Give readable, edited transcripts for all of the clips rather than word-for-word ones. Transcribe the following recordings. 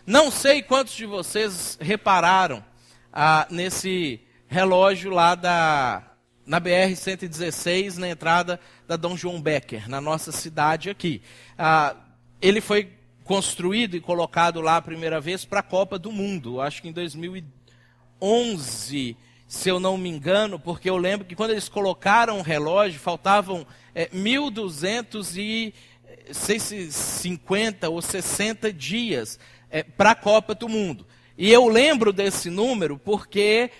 Não sei quantos de vocês repararam nesse relógio lá na BR-116, na entrada da Dom João Becker, na nossa cidade aqui. Ele foi construído e colocado lá a primeira vez para a Copa do Mundo, acho que em 2011, se eu não me engano, porque eu lembro que quando eles colocaram o relógio, faltavam 1.250 ou 60 dias para a Copa do Mundo. E eu lembro desse número porque,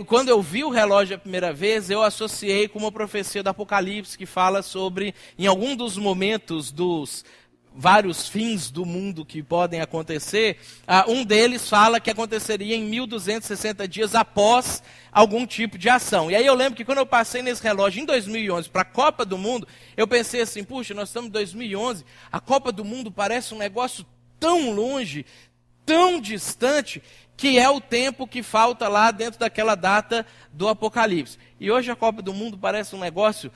quando eu vi o relógio a primeira vez, eu associei com uma profecia do Apocalipse que fala sobre, em algum dos momentos dos vários fins do mundo que podem acontecer, um deles fala que aconteceria em 1.260 dias após algum tipo de ação. E aí eu lembro que quando eu passei nesse relógio em 2011 para a Copa do Mundo, eu pensei assim, puxa, nós estamos em 2011, a Copa do Mundo parece um negócio tão longe, tão distante, que é o tempo que falta lá dentro daquela data do Apocalipse. E hoje a Copa do Mundo parece um negócio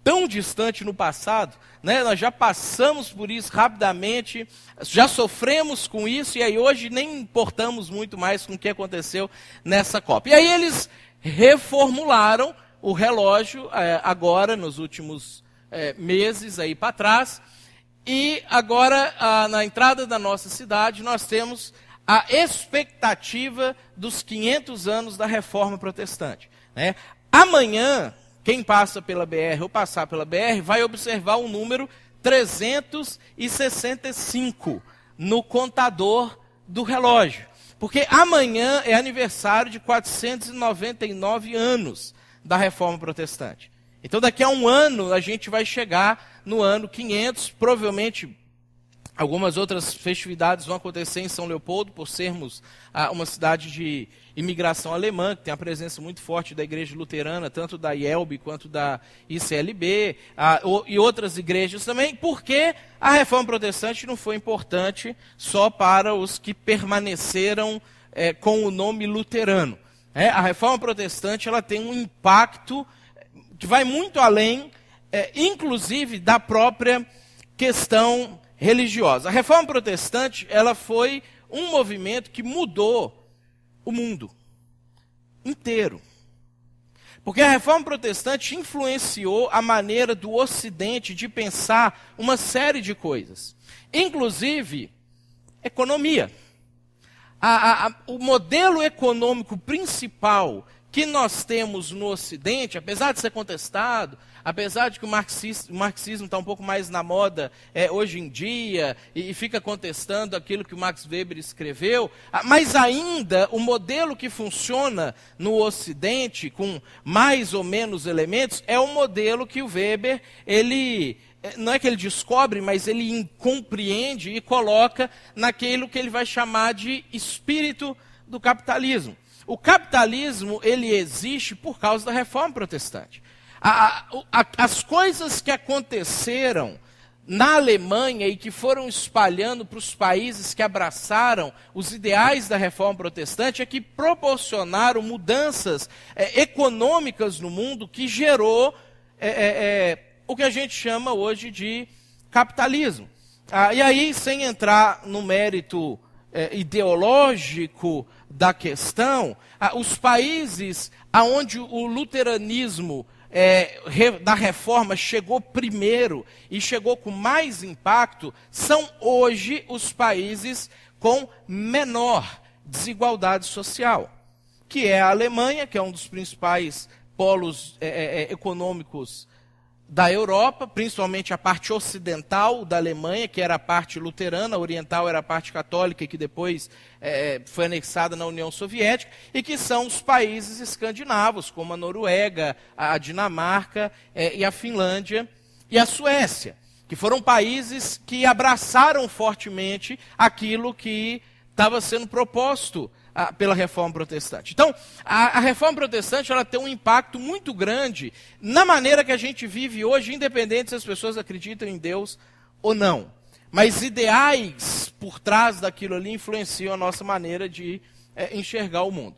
tão distante no passado, né? Nós já passamos por isso rapidamente, já sofremos com isso, e aí hoje nem importamos muito mais com o que aconteceu nessa Copa. E aí eles reformularam o relógio agora, nos últimos meses aí para trás, e agora, na entrada da nossa cidade, nós temos a expectativa dos 500 anos da Reforma Protestante, né? Amanhã, quem passa pela BR ou passar pela BR, vai observar o número 365 no contador do relógio. Porque amanhã é aniversário de 499 anos da Reforma Protestante. Então daqui a um ano a gente vai chegar no ano 500, provavelmente algumas outras festividades vão acontecer em São Leopoldo, por sermos uma cidade de imigração alemã, que tem a presença muito forte da igreja luterana, tanto da IELB quanto da ICLB, e outras igrejas também, porque a Reforma Protestante não foi importante só para os que permaneceram com o nome luterano. A Reforma Protestante ela tem um impacto que vai muito além, inclusive, da própria questão religiosa. A Reforma Protestante ela foi um movimento que mudou o mundo inteiro. Porque a Reforma Protestante influenciou a maneira do Ocidente de pensar uma série de coisas, inclusive economia. O modelo econômico principal que nós temos no Ocidente, apesar de ser contestado, apesar de que o marxismo está um pouco mais na moda hoje em dia, e fica contestando aquilo que o Max Weber escreveu, mas ainda o modelo que funciona no Ocidente, com mais ou menos elementos, é o modelo que o Weber, não é que ele descobre, mas ele compreende e coloca naquilo que ele vai chamar de espírito do capitalismo. O capitalismo, ele existe por causa da Reforma Protestante. As coisas que aconteceram na Alemanha e que foram espalhando para os países que abraçaram os ideais da Reforma Protestante é que proporcionaram mudanças econômicas no mundo que gerou o que a gente chama hoje de capitalismo. E aí, sem entrar no mérito ideológico da questão, os países onde o luteranismo da reforma chegou primeiro e chegou com mais impacto, são hoje os países com menor desigualdade social, que é a Alemanha, que é um dos principais polos econômicos da Europa, principalmente a parte ocidental da Alemanha, que era a parte luterana, a oriental era a parte católica, que depois foi anexada na União Soviética, e que são os países escandinavos, como a Noruega, a Dinamarca e a Finlândia e a Suécia, que foram países que abraçaram fortemente aquilo que estava sendo proposto pela Reforma Protestante. Então, a Reforma Protestante ela tem um impacto muito grande na maneira que a gente vive hoje, independente se as pessoas acreditam em Deus ou não. Mas ideais por trás daquilo ali influenciam a nossa maneira de enxergar o mundo.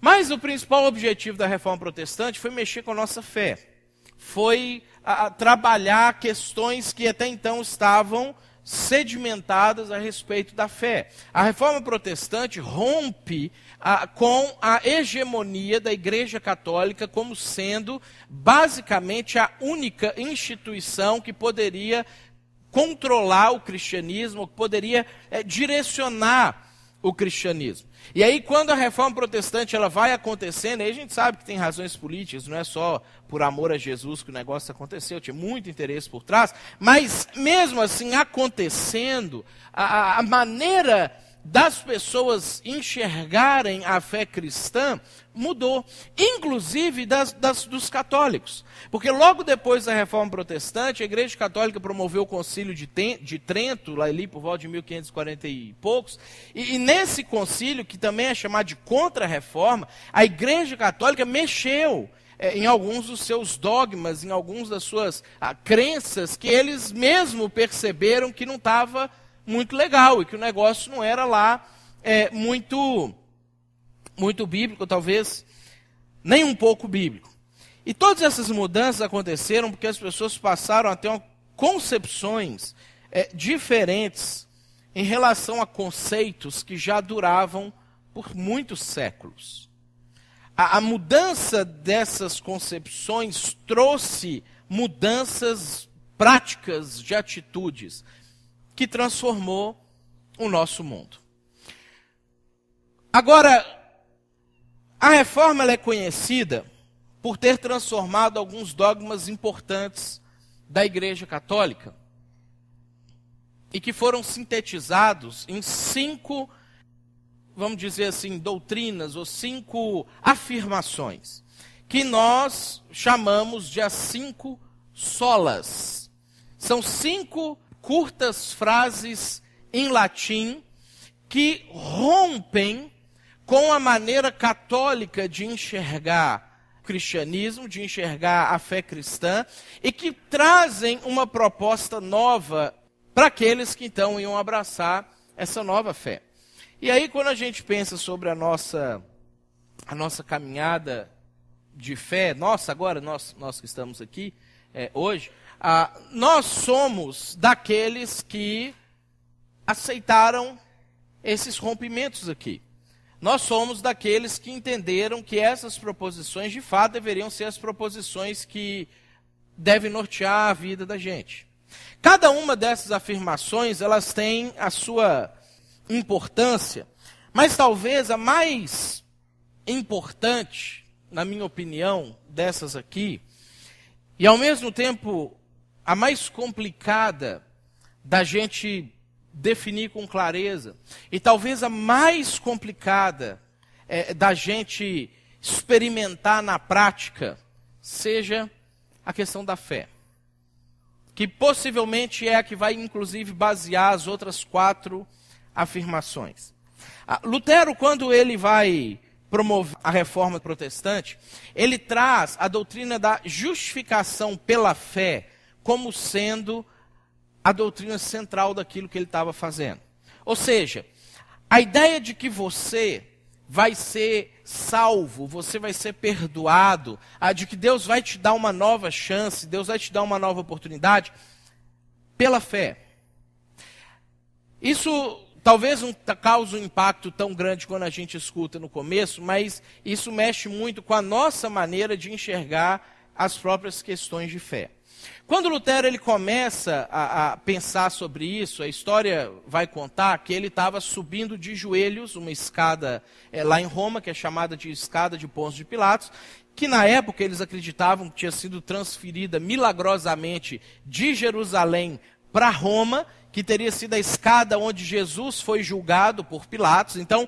Mas o principal objetivo da Reforma Protestante foi mexer com a nossa fé. Foi trabalhar questões que até então estavam sedimentadas a respeito da fé. A Reforma Protestante rompe com a hegemonia da Igreja Católica como sendo basicamente a única instituição que poderia controlar o cristianismo, que poderia direcionar o cristianismo. E aí, quando a Reforma Protestante ela vai acontecendo, aí a gente sabe que tem razões políticas, não é só por amor a Jesus que o negócio aconteceu, tinha muito interesse por trás, mas mesmo assim acontecendo, a maneira das pessoas enxergarem a fé cristã mudou, inclusive dos católicos. Porque logo depois da Reforma Protestante, a Igreja Católica promoveu o Concílio de Trento, lá ali por volta de 1540 e poucos, e nesse concílio, que também é chamado de Contra-Reforma, a Igreja Católica mexeu em alguns dos seus dogmas, em algumas das suas crenças, que eles mesmo perceberam que não estava muito legal, e que o negócio não era lá muito bíblico, talvez nem um pouco bíblico. E todas essas mudanças aconteceram porque as pessoas passaram a ter concepções diferentes em relação a conceitos que já duravam por muitos séculos. A mudança dessas concepções trouxe mudanças práticas de atitudes que transformou o nosso mundo. Agora, a reforma ela é conhecida por ter transformado alguns dogmas importantes da Igreja Católica e que foram sintetizados em 5, vamos dizer assim, doutrinas ou 5 afirmações, que nós chamamos de as 5 solas. São 5 curtas frases em latim que rompem com a maneira católica de enxergar o cristianismo, de enxergar a fé cristã, e que trazem uma proposta nova para aqueles que então iam abraçar essa nova fé. E aí, quando a gente pensa sobre a nossa caminhada de fé, nós que estamos aqui hoje, nós somos daqueles que aceitaram esses rompimentos aqui. Nós somos daqueles que entenderam que essas proposições, de fato, deveriam ser as proposições que devem nortear a vida da gente. Cada uma dessas afirmações, elas têm a sua importância, mas talvez a mais importante, na minha opinião, dessas aqui, e ao mesmo tempo a mais complicada da gente definir com clareza, e talvez a mais complicada da gente experimentar na prática, seja a questão da fé, que possivelmente é a que vai inclusive basear as outras 4 afirmações. Lutero, quando ele vai promover a reforma protestante, ele traz a doutrina da justificação pela fé como sendo a doutrina central daquilo que ele estava fazendo. Ou seja, a ideia de que você vai ser salvo, você vai ser perdoado, de que Deus vai te dar uma nova chance, Deus vai te dar uma nova oportunidade, pela fé. Isso talvez não cause um impacto tão grande quando a gente escuta no começo, mas isso mexe muito com a nossa maneira de enxergar as próprias questões de fé. Quando Lutero ele começa a pensar sobre isso, a história vai contar que ele estava subindo de joelhos uma escada lá em Roma, que é chamada de escada de Pôncio de Pilatos, que na época eles acreditavam que tinha sido transferida milagrosamente de Jerusalém para Roma, que teria sido a escada onde Jesus foi julgado por Pilatos. Então,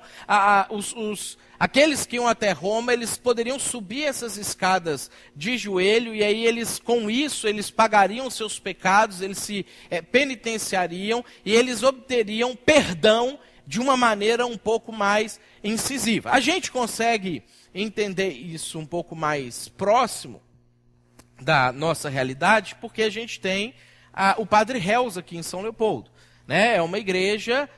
aqueles que iam até Roma, eles poderiam subir essas escadas de joelho, e aí com isso, eles pagariam seus pecados, eles se penitenciariam, e eles obteriam perdão de uma maneira um pouco mais incisiva. A gente consegue entender isso um pouco mais próximo da nossa realidade, porque a gente tem o Padre Hells aqui em São Leopoldo. né? É uma igreja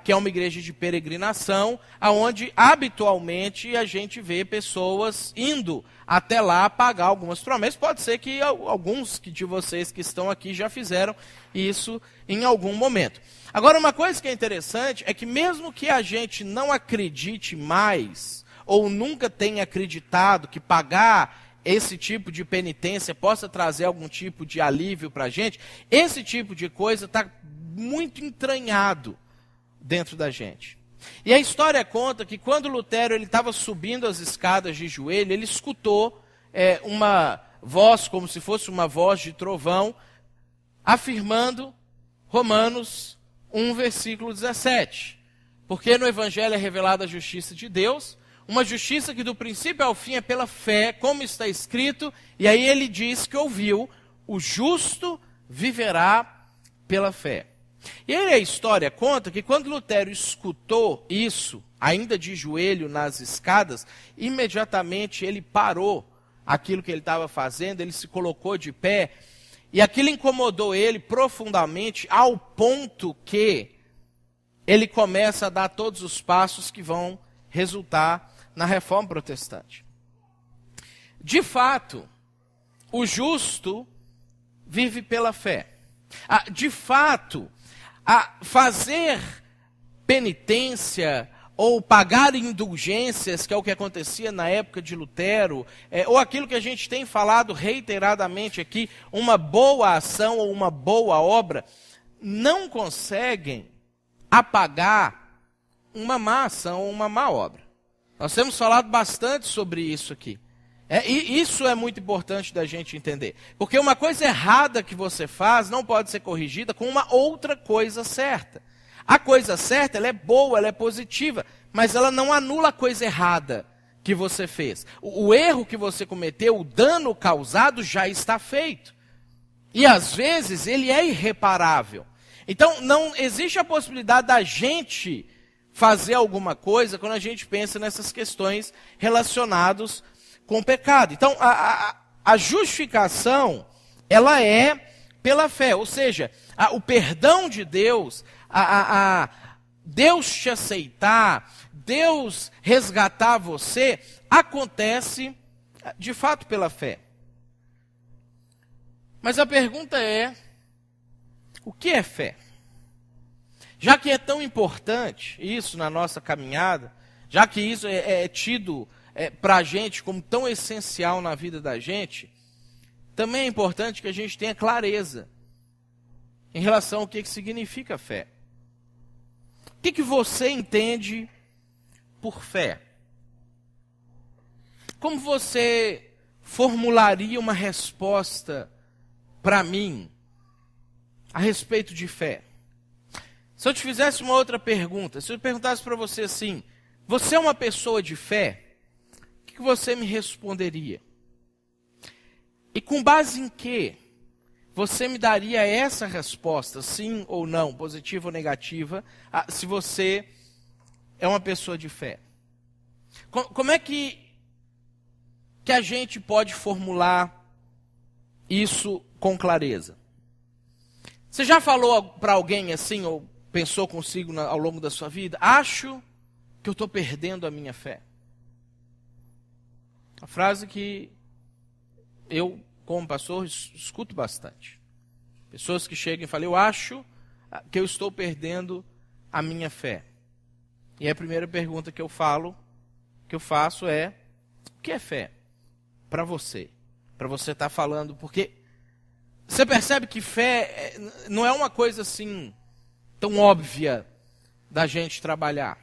que é uma igreja de peregrinação, aonde habitualmente a gente vê pessoas indo até lá pagar algumas promessas. Pode ser que alguns de vocês que estão aqui já fizeram isso em algum momento. Agora, uma coisa que é interessante é que mesmo que a gente não acredite mais, ou nunca tenha acreditado que pagar esse tipo de penitência possa trazer algum tipo de alívio para a gente, esse tipo de coisa está muito entranhado dentro da gente. E a história conta que quando Lutero estava subindo as escadas de joelho, ele escutou uma voz, como se fosse uma voz de trovão, afirmando Romanos 1, versículo 17. Porque no Evangelho é revelada a justiça de Deus, uma justiça que do princípio ao fim é pela fé, como está escrito, e aí ele diz que ouviu, o justo viverá pela fé. E aí a história conta que quando Lutero escutou isso, ainda de joelho nas escadas, imediatamente ele parou aquilo que ele estava fazendo, ele se colocou de pé, e aquilo incomodou ele profundamente, ao ponto que ele começa a dar todos os passos que vão resultar na Reforma Protestante. De fato, o justo vive pela fé. De fato, fazer penitência ou pagar indulgências, que é o que acontecia na época de Lutero, ou aquilo que a gente tem falado reiteradamente aqui, uma boa ação ou uma boa obra, não conseguem apagar uma má ação ou uma má obra. Nós temos falado bastante sobre isso aqui. E isso é muito importante da gente entender. Porque uma coisa errada que você faz não pode ser corrigida com uma outra coisa certa. A coisa certa, ela é boa, ela é positiva, mas ela não anula a coisa errada que você fez. O erro que você cometeu, o dano causado já está feito. E às vezes ele é irreparável. Então não existe a possibilidade da gente fazer alguma coisa quando a gente pensa nessas questões relacionadas com o pecado. Então, a justificação, ela é pela fé. Ou seja, o perdão de Deus, Deus te aceitar, Deus resgatar você, acontece de fato pela fé. Mas a pergunta é, o que é fé? Já que é tão importante isso na nossa caminhada, já que isso é tido para a gente como tão essencial na vida da gente, também é importante que a gente tenha clareza em relação ao que significa fé. O que você entende por fé? Como você formularia uma resposta para mim a respeito de fé? Se eu te fizesse uma outra pergunta, se eu perguntasse para você assim, você é uma pessoa de fé? O que você me responderia? E com base em que você me daria essa resposta, sim ou não, positiva ou negativa, se você é uma pessoa de fé? Como é que a gente pode formular isso com clareza? Você já falou para alguém assim, ou pensou consigo ao longo da sua vida? Acho que eu estou perdendo a minha fé. A frase que eu, como pastor, escuto bastante. Pessoas que chegam e falam, eu acho que eu estou perdendo a minha fé. E a primeira pergunta que eu faço é, o que é fé para você? Para você estar falando, porque você percebe que fé não é uma coisa assim tão óbvia da gente trabalhar.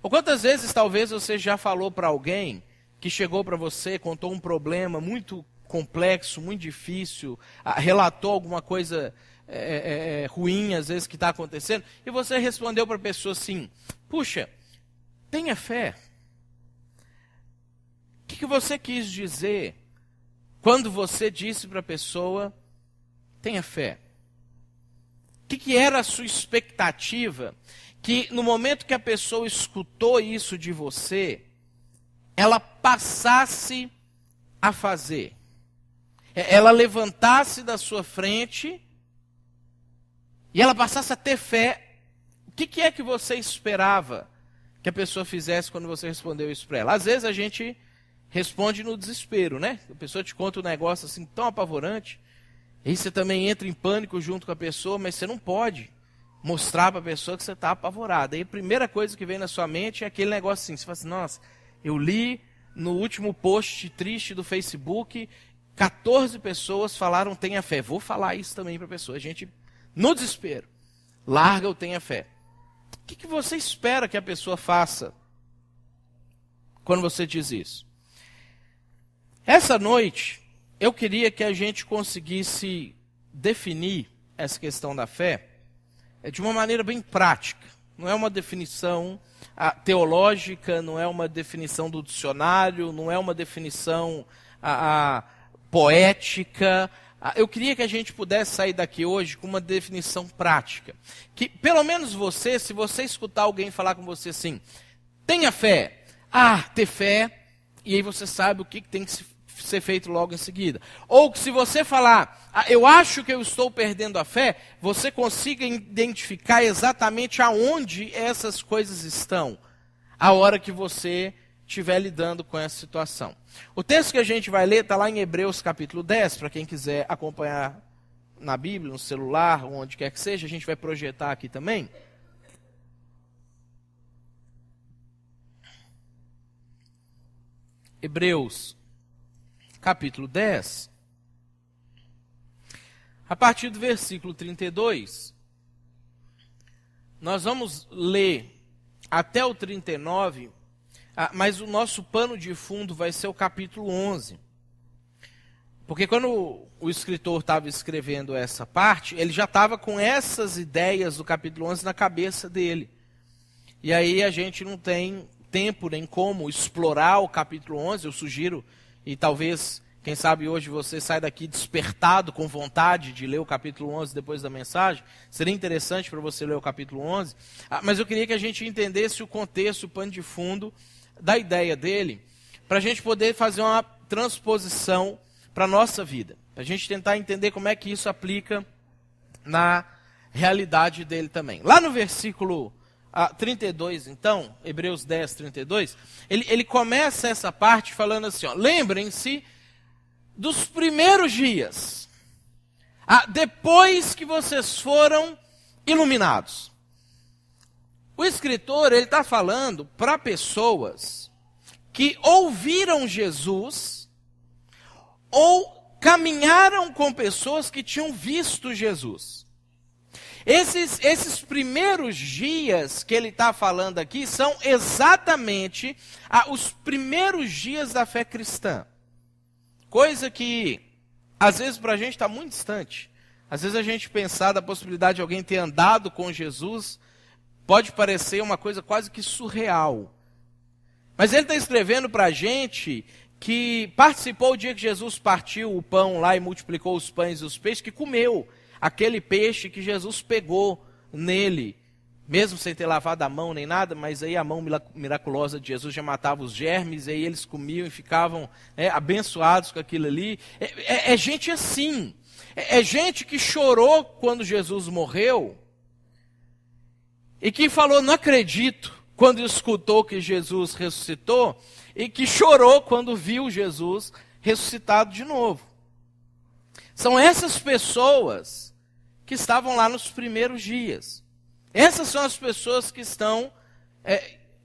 Ou quantas vezes talvez você já falou para alguém que chegou para você, contou um problema muito complexo, muito difícil, relatou alguma coisa ruim, às vezes, que está acontecendo, e você respondeu para a pessoa assim, puxa, tenha fé. O que você quis dizer quando você disse para a pessoa, tenha fé? O que era a sua expectativa? Que no momento que a pessoa escutou isso de você, ela passasse a fazer. Ela levantasse da sua frente e ela passasse a ter fé, o que é que você esperava que a pessoa fizesse quando você respondeu isso para ela? Às vezes a gente responde no desespero, né? A pessoa te conta um negócio assim tão apavorante, e aí você também entra em pânico junto com a pessoa, mas você não pode mostrar para a pessoa que você está apavorado. Aí a primeira coisa que vem na sua mente é aquele negócio assim, você fala assim, nossa, eu li no último post triste do Facebook, 14 pessoas falaram tenha fé. Vou falar isso também para a pessoa. A gente, no desespero, larga o tenha fé. O que você espera que a pessoa faça quando você diz isso? Essa noite, eu queria que a gente conseguisse definir essa questão da fé de uma maneira bem prática. Não é uma definição teológica, não é uma definição do dicionário, não é uma definição poética. Eu queria que a gente pudesse sair daqui hoje com uma definição prática. Que, pelo menos você, se você escutar alguém falar com você assim, tenha fé. Ter fé, e aí você sabe o que tem que ser feito logo em seguida. Ou que se você falar, eu acho que eu estou perdendo a fé, você consiga identificar exatamente aonde essas coisas estão, a hora que você estiver lidando com essa situação. O texto que a gente vai ler está lá em Hebreus capítulo 10, para quem quiser acompanhar na Bíblia, no celular, onde quer que seja, a gente vai projetar aqui também. Hebreus capítulo 10, a partir do versículo 32, nós vamos ler até o 39, mas o nosso pano de fundo vai ser o capítulo 11. Porque quando o escritor estava escrevendo essa parte, ele já estava com essas ideias do capítulo 11 na cabeça dele. E aí a gente não tem tempo nem como explorar o capítulo 11, eu sugiro, e talvez, quem sabe hoje você sai daqui despertado com vontade de ler o capítulo 11 depois da mensagem. Seria interessante para você ler o capítulo 11. Mas eu queria que a gente entendesse o contexto, o pano de fundo da ideia dele, para a gente poder fazer uma transposição para a nossa vida. Para a gente tentar entender como é que isso aplica na realidade dele também. Lá no versículo 32, então, Hebreus 10, 32, ele começa essa parte falando assim, lembrem-se dos primeiros dias, depois que vocês foram iluminados. O escritor está falando para pessoas que ouviram Jesus ou caminharam com pessoas que tinham visto Jesus. Esses primeiros dias que ele está falando aqui são exatamente os primeiros dias da fé cristã. Coisa que, às vezes, para a gente está muito distante. Às vezes a gente pensar da possibilidade de alguém ter andado com Jesus pode parecer uma coisa quase que surreal. Mas ele está escrevendo para a gente que participou o dia que Jesus partiu o pão lá e multiplicou os pães e os peixes, que comeu aquele peixe que Jesus pegou nele, mesmo sem ter lavado a mão nem nada, mas aí a mão miraculosa de Jesus já matava os germes, e aí eles comiam e ficavam abençoados com aquilo ali. É gente assim, é gente que chorou quando Jesus morreu, e que falou, não acredito, quando escutou que Jesus ressuscitou, e que chorou quando viu Jesus ressuscitado de novo. São essas pessoas que estavam lá nos primeiros dias. Essas são as pessoas que estão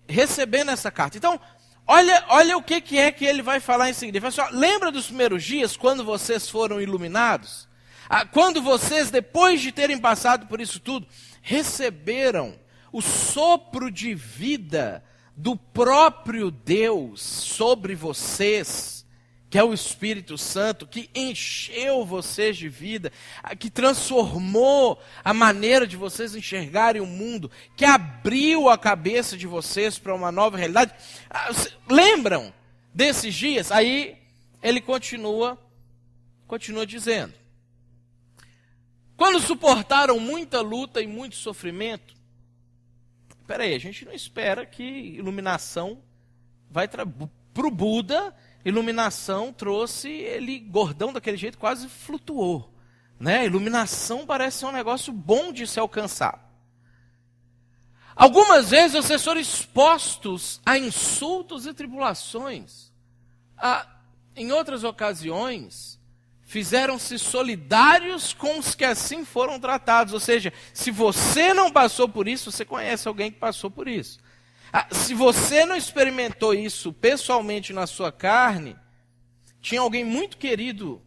recebendo essa carta. Então, olha o que é que ele vai falar em seguida. Ele fala assim, lembra dos primeiros dias, quando vocês foram iluminados? Quando vocês, depois de terem passado por isso tudo, receberam o sopro de vida do próprio Deus sobre vocês, que é o Espírito Santo, que encheu vocês de vida, que transformou a maneira de vocês enxergarem o mundo, que abriu a cabeça de vocês para uma nova realidade. Lembram desses dias? Aí ele continua dizendo, quando suportaram muita luta e muito sofrimento. Espera aí, a gente não espera que iluminação vai para o Buda. Iluminação trouxe ele gordão daquele jeito, quase flutuou. né? Iluminação parece ser um negócio bom de se alcançar. Algumas vezes vocês foram expostos a insultos e tribulações. Em outras ocasiões, fizeram-se solidários com os que assim foram tratados. Ou seja, se você não passou por isso, você conhece alguém que passou por isso. Se você não experimentou isso pessoalmente na sua carne, tinha alguém muito querido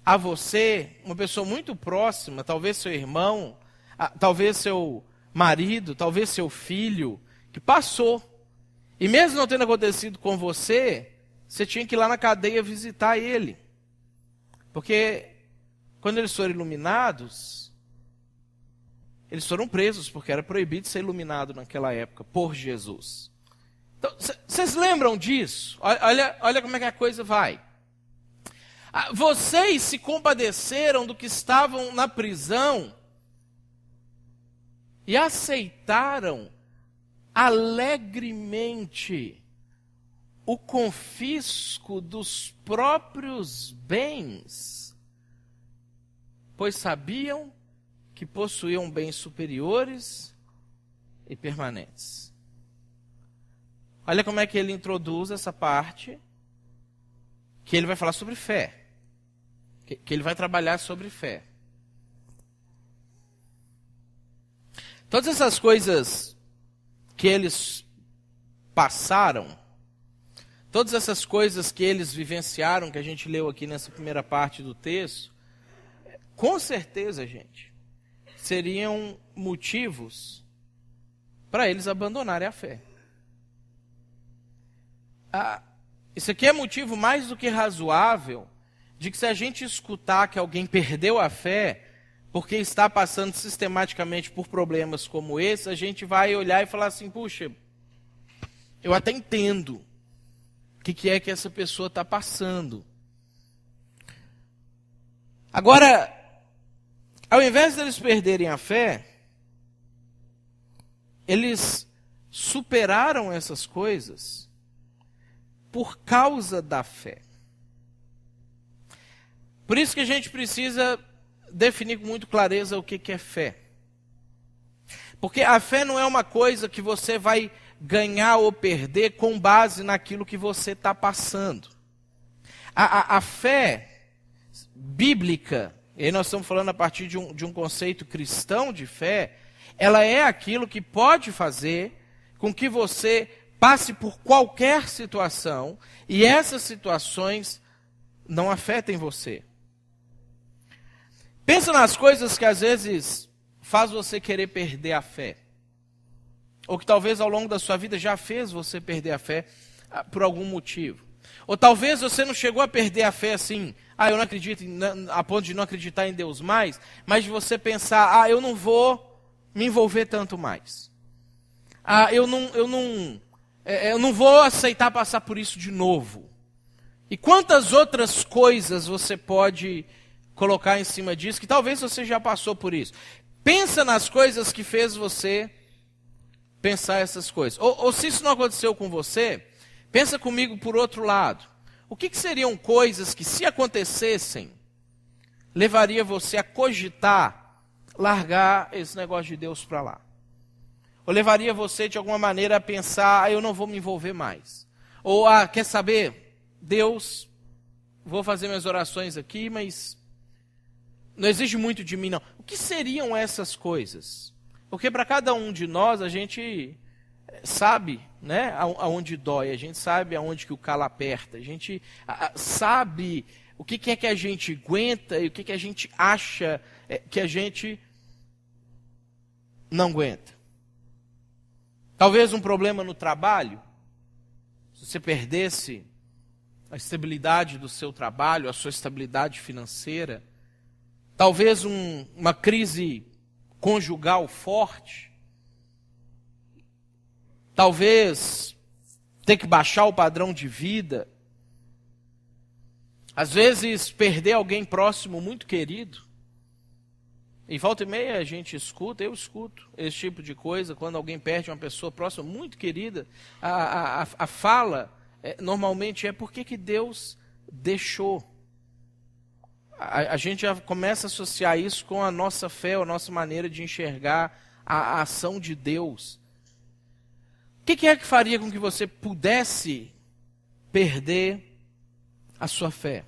a você, uma pessoa muito próxima, talvez seu irmão, talvez seu marido, talvez seu filho, que passou. E mesmo não tendo acontecido com você, você tinha que ir lá na cadeia visitar ele. Porque quando eles foram iluminados, eles foram presos, porque era proibido ser iluminado naquela época, por Jesus. Então, vocês lembram disso? Olha como é que a coisa vai. Vocês se compadeceram do que estavam na prisão e aceitaram alegremente o confisco dos próprios bens, pois sabiam que possuíam bens superiores e permanentes. Olha como é que ele introduz essa parte, que ele vai falar sobre fé, que ele vai trabalhar sobre fé. Todas essas coisas que eles passaram, todas essas coisas que eles vivenciaram, que a gente leu aqui nessa primeira parte do texto, com certeza, gente, seriam motivos para eles abandonarem a fé. Isso aqui é motivo mais do que razoável de que, se a gente escutar que alguém perdeu a fé porque está passando sistematicamente por problemas como esse, a gente vai olhar e falar assim: puxa, eu até entendo o que é que essa pessoa está passando. Agora, ao invés deles perderem a fé, eles superaram essas coisas por causa da fé. Por isso que a gente precisa definir com muita clareza o que é fé. Porque a fé não é uma coisa que você vai ganhar ou perder com base naquilo que você está passando. A fé bíblica, e aí nós estamos falando a partir de um conceito cristão de fé, ela é aquilo que pode fazer com que você passe por qualquer situação e essas situações não afetem você. Pensa nas coisas que às vezes faz você querer perder a fé. Ou que talvez ao longo da sua vida já fez você perder a fé por algum motivo. Ou talvez você não chegou a perder a fé assim, eu não acredito, a ponto de não acreditar em Deus mais, mas de você pensar, eu não vou me envolver tanto mais. Eu não vou aceitar passar por isso de novo. E quantas outras coisas você pode colocar em cima disso, que talvez você já passou por isso. Pensa nas coisas que fez você pensar essas coisas. Ou se isso não aconteceu com você, pensa comigo por outro lado. O que seriam coisas que, se acontecessem, levaria você a cogitar largar esse negócio de Deus para lá? Ou levaria você, de alguma maneira, a pensar, eu não vou me envolver mais. Ou, quer saber, Deus, vou fazer minhas orações aqui, mas não exige muito de mim, não. O que seriam essas coisas? Porque para cada um de nós, a gente sabe, né, aonde dói, a gente sabe aonde que o calo aperta, a gente sabe o que é que a gente aguenta e o que a gente acha que a gente não aguenta. Talvez um problema no trabalho, se você perdesse a estabilidade do seu trabalho, a sua estabilidade financeira, talvez uma crise conjugal forte, talvez ter que baixar o padrão de vida, às vezes perder alguém próximo muito querido. E volta e meia a gente escuta, eu escuto esse tipo de coisa, quando alguém perde uma pessoa próxima muito querida, a fala normalmente é: por que Deus deixou? a gente já começa a associar isso com a nossa fé, a nossa maneira de enxergar a ação de Deus. O que é que faria com que você pudesse perder a sua fé?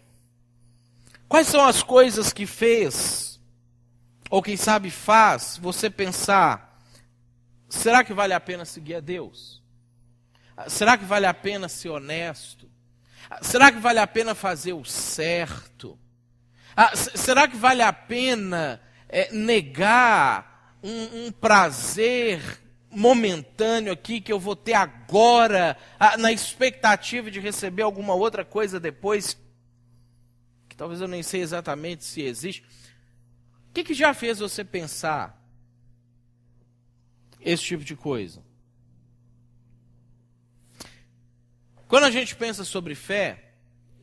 Quais são as coisas que fez, ou quem sabe faz, você pensar, será que vale a pena seguir a Deus? Será que vale a pena ser honesto? Será que vale a pena fazer o certo? Será que vale a pena negar um prazer momentâneo aqui que eu vou ter agora, na expectativa de receber alguma outra coisa depois, que talvez eu nem sei exatamente se existe? O que já fez você pensar esse tipo de coisa? Quando a gente pensa sobre fé,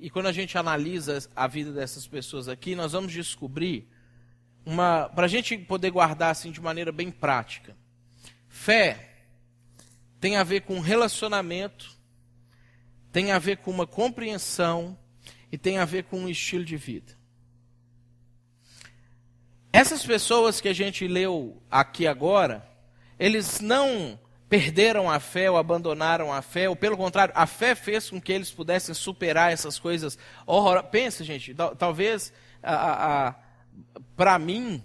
e quando a gente analisa a vida dessas pessoas aqui, nós vamos descobrir para a gente poder guardar assim de maneira bem prática. Fé tem a ver com relacionamento, tem a ver com uma compreensão e tem a ver com um estilo de vida. Essas pessoas que a gente leu aqui agora, eles não perderam a fé ou abandonaram a fé, ou pelo contrário, a fé fez com que eles pudessem superar essas coisas horrorosas. Pensa, gente, talvez para mim,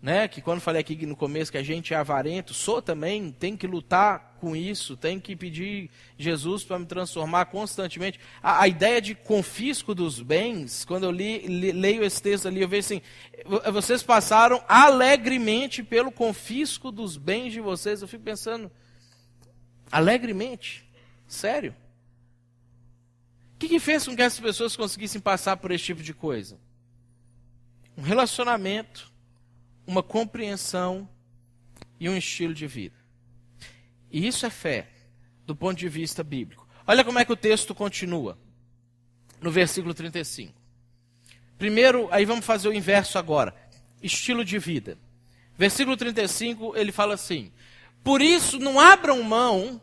né, que quando falei aqui no começo que a gente é avarento, sou também, tem que lutar com isso, tem que pedir Jesus para me transformar constantemente. A ideia de confisco dos bens, quando eu leio esse texto ali, eu vejo assim, vocês passaram alegremente pelo confisco dos bens de vocês. Eu fico pensando, alegremente? Sério? O que fez com que essas pessoas conseguissem passar por esse tipo de coisa? Um relacionamento, uma compreensão e um estilo de vida. E isso é fé, do ponto de vista bíblico. Olha como é que o texto continua, no versículo 35. Primeiro, aí vamos fazer o inverso agora. Estilo de vida. Versículo 35, ele fala assim: por isso não abram mão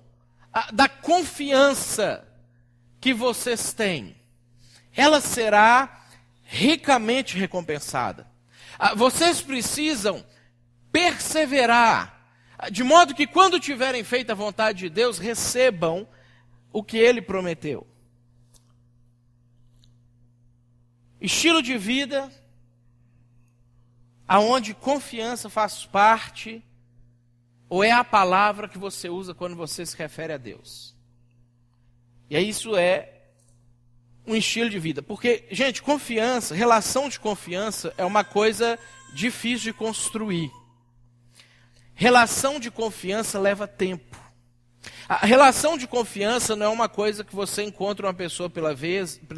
da confiança que vocês têm. Ela será ricamente recompensada. Vocês precisam perseverar, de modo que quando tiverem feito a vontade de Deus, recebam o que Ele prometeu. Estilo de vida aonde confiança faz parte, ou é a palavra que você usa quando você se refere a Deus. E aí isso é um estilo de vida. Porque, gente, confiança, relação de confiança é uma coisa difícil de construir. Relação de confiança leva tempo. A relação de confiança não é uma coisa que você encontra uma pessoa pela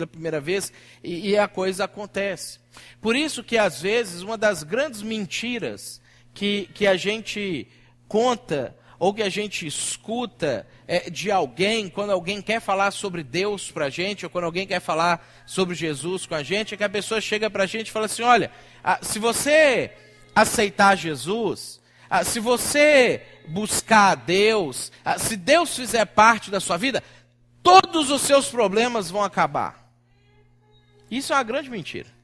primeira vez e a coisa acontece. Por isso que, às vezes, uma das grandes mentiras que a gente conta ou que a gente escuta de alguém, quando alguém quer falar sobre Deus para a gente, ou quando alguém quer falar sobre Jesus com a gente, é que a pessoa chega para a gente e fala assim: olha, se você aceitar Jesus, se você buscar a Deus, se Deus fizer parte da sua vida, todos os seus problemas vão acabar. Isso é uma grande mentira.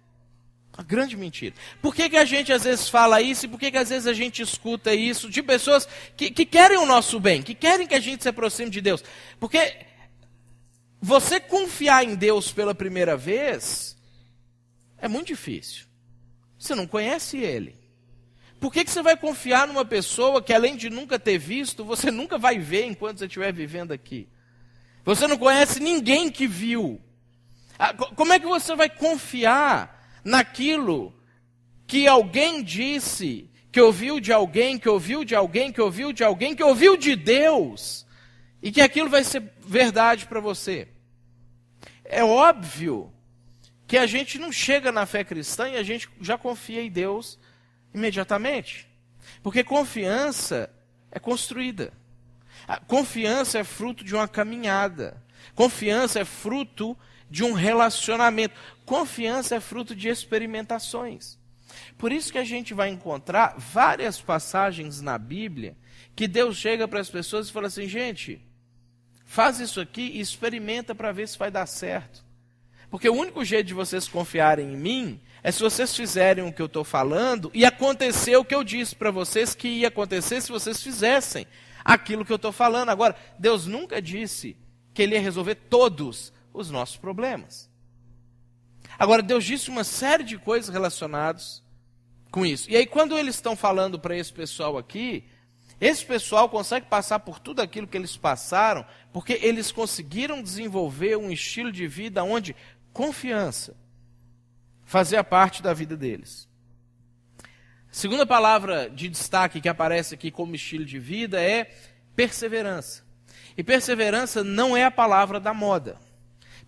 Uma grande mentira. Por que a gente às vezes fala isso e por que às vezes a gente escuta isso de pessoas que querem o nosso bem, que querem que a gente se aproxime de Deus? Porque você confiar em Deus pela primeira vez é muito difícil. Você não conhece Ele. Por que você vai confiar numa pessoa que, além de nunca ter visto, você nunca vai ver enquanto você estiver vivendo aqui? Você não conhece ninguém que viu. Como é que você vai confiar naquilo que alguém disse, que ouviu de alguém, que ouviu de alguém, que ouviu de alguém, que ouviu de Deus, e que aquilo vai ser verdade para você? É óbvio que a gente não chega na fé cristã e a gente já confia em Deus imediatamente. Porque confiança é construída. A confiança é fruto de uma caminhada. Confiança é fruto de um relacionamento. Confiança é fruto de experimentações. Por isso que a gente vai encontrar várias passagens na Bíblia que Deus chega para as pessoas e fala assim: gente, faz isso aqui e experimenta para ver se vai dar certo. Porque o único jeito de vocês confiarem em mim é se vocês fizerem o que eu estou falando e acontecer o que eu disse para vocês que ia acontecer se vocês fizessem aquilo que eu estou falando. Agora, Deus nunca disse que Ele ia resolver todos os nossos problemas. Agora, Deus disse uma série de coisas relacionadas com isso. E aí, quando eles estão falando para esse pessoal aqui, esse pessoal consegue passar por tudo aquilo que eles passaram, porque eles conseguiram desenvolver um estilo de vida onde confiança fazia parte da vida deles. A segunda palavra de destaque que aparece aqui como estilo de vida é perseverança. E perseverança não é a palavra da moda.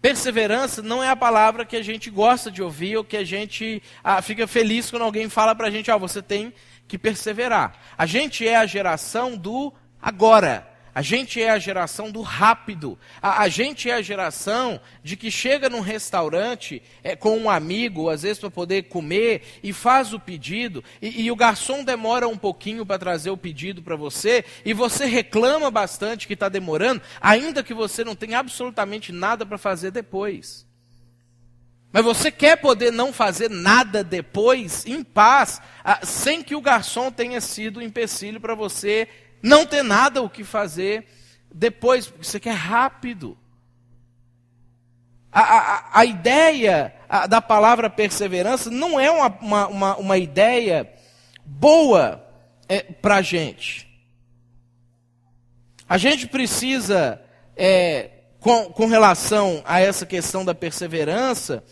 Perseverança não é a palavra que a gente gosta de ouvir ou que a gente fica feliz quando alguém fala para a gente, você tem que perseverar. A gente é a geração do agora. A gente é a geração do rápido. A gente é a geração de que chega num restaurante com um amigo, às vezes para poder comer, e faz o pedido, e o garçom demora um pouquinho para trazer o pedido para você, e você reclama bastante que está demorando, ainda que você não tenha absolutamente nada para fazer depois. Mas você quer poder não fazer nada depois, em paz, sem que o garçom tenha sido um empecilho para você não ter nada o que fazer depois, porque você quer rápido. A ideia da palavra perseverança não é uma ideia boa para a gente. A gente precisa, com relação a essa questão da perseverança,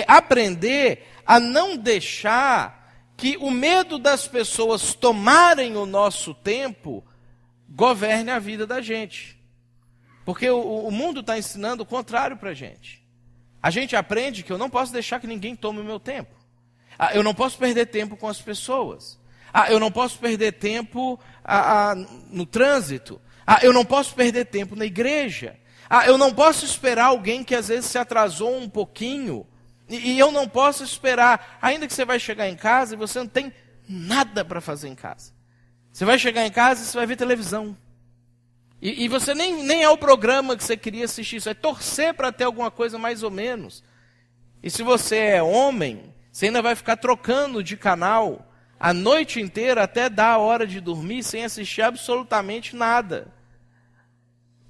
aprender a não deixar que o medo das pessoas tomarem o nosso tempo governe a vida da gente. Porque o mundo está ensinando o contrário para a gente. A gente aprende que eu não posso deixar que ninguém tome o meu tempo. Eu não posso perder tempo com as pessoas. Eu não posso perder tempo no trânsito. Eu não posso perder tempo na igreja. Eu não posso esperar alguém que às vezes se atrasou um pouquinho. E eu não posso esperar, ainda que você vai chegar em casa e você não tem nada para fazer em casa. Você vai chegar em casa e você vai ver televisão. E você nem é o programa que você queria assistir, você vai torcer para ter alguma coisa mais ou menos. E se você é homem, você ainda vai ficar trocando de canal a noite inteira até dar a hora de dormir sem assistir absolutamente nada.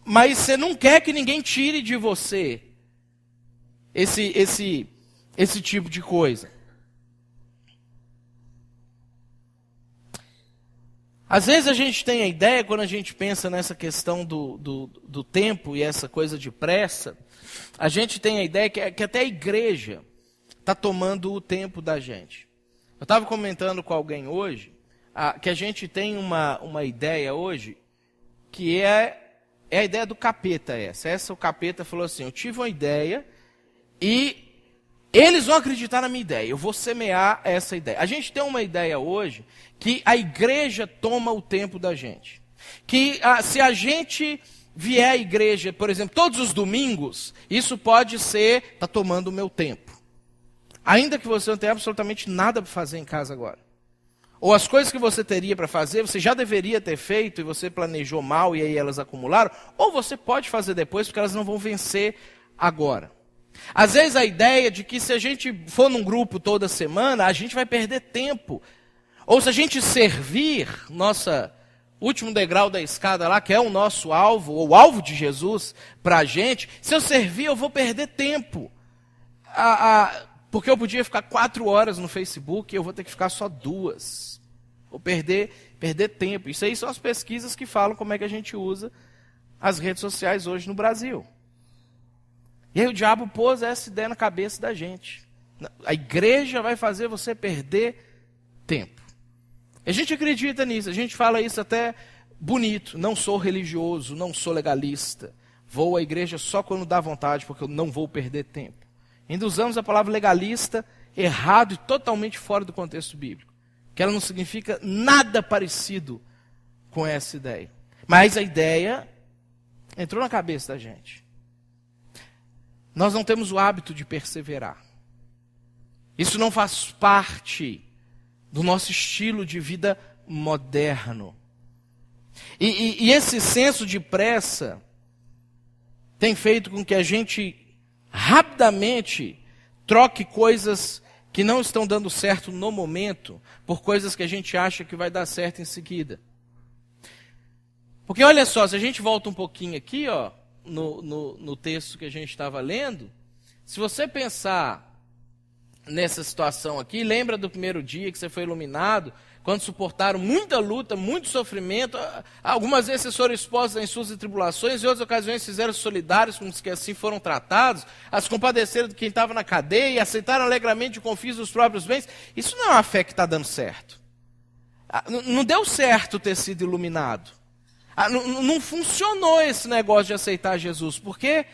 Mas você não quer que ninguém tire de você esse tipo de coisa. Às vezes a gente tem a ideia, quando a gente pensa nessa questão do tempo e essa coisa de pressa, a gente tem a ideia que até a igreja está tomando o tempo da gente. Eu estava comentando com alguém hoje que a gente tem uma ideia hoje que é a ideia do capeta essa. O capeta falou assim, eu tive uma ideia e eles vão acreditar na minha ideia, eu vou semear essa ideia. A gente tem uma ideia hoje que a igreja toma o tempo da gente. Que se a gente vier à igreja, por exemplo, todos os domingos, isso pode ser, está tomando o meu tempo. Ainda que você não tenha absolutamente nada para fazer em casa agora. Ou as coisas que você teria para fazer, você já deveria ter feito e você planejou mal e aí elas acumularam. Ou você pode fazer depois porque elas não vão vencer agora. Às vezes a ideia de que se a gente for num grupo toda semana, a gente vai perder tempo. Ou se a gente servir, último degrau da escada lá, que é o nosso alvo, ou o alvo de Jesus para a gente, se eu servir eu vou perder tempo. Porque eu podia ficar 4 horas no Facebook e eu vou ter que ficar só 2. Vou perder tempo. Isso aí são as pesquisas que falam como é que a gente usa as redes sociais hoje no Brasil. E aí o diabo pôs essa ideia na cabeça da gente. A igreja vai fazer você perder tempo. A gente acredita nisso, a gente fala isso até bonito. Não sou religioso, não sou legalista. Vou à igreja só quando dá vontade, porque eu não vou perder tempo. Ainda usamos a palavra legalista errado e totalmente fora do contexto bíblico. Que ela não significa nada parecido com essa ideia. Mas a ideia entrou na cabeça da gente. Nós não temos o hábito de perseverar. Isso não faz parte do nosso estilo de vida moderno. E esse senso de pressa tem feito com que a gente rapidamente troque coisas que não estão dando certo no momento por coisas que a gente acha que vai dar certo em seguida. Porque olha só, se a gente volta um pouquinho aqui, ó, no texto que a gente estava lendo, se você pensar nessa situação aqui, lembra do primeiro dia que você foi iluminado, quando suportaram muita luta, muito sofrimento, algumas vezes vocês foram expostos em suas tribulações, em outras ocasiões fizeram solidários com os que assim foram tratados, as compadeceram de quem estava na cadeia, aceitaram alegremente o confisco dos próprios bens. Isso não é uma fé que está dando certo. Não deu certo ter sido iluminado. Não funcionou esse negócio de aceitar Jesus, porque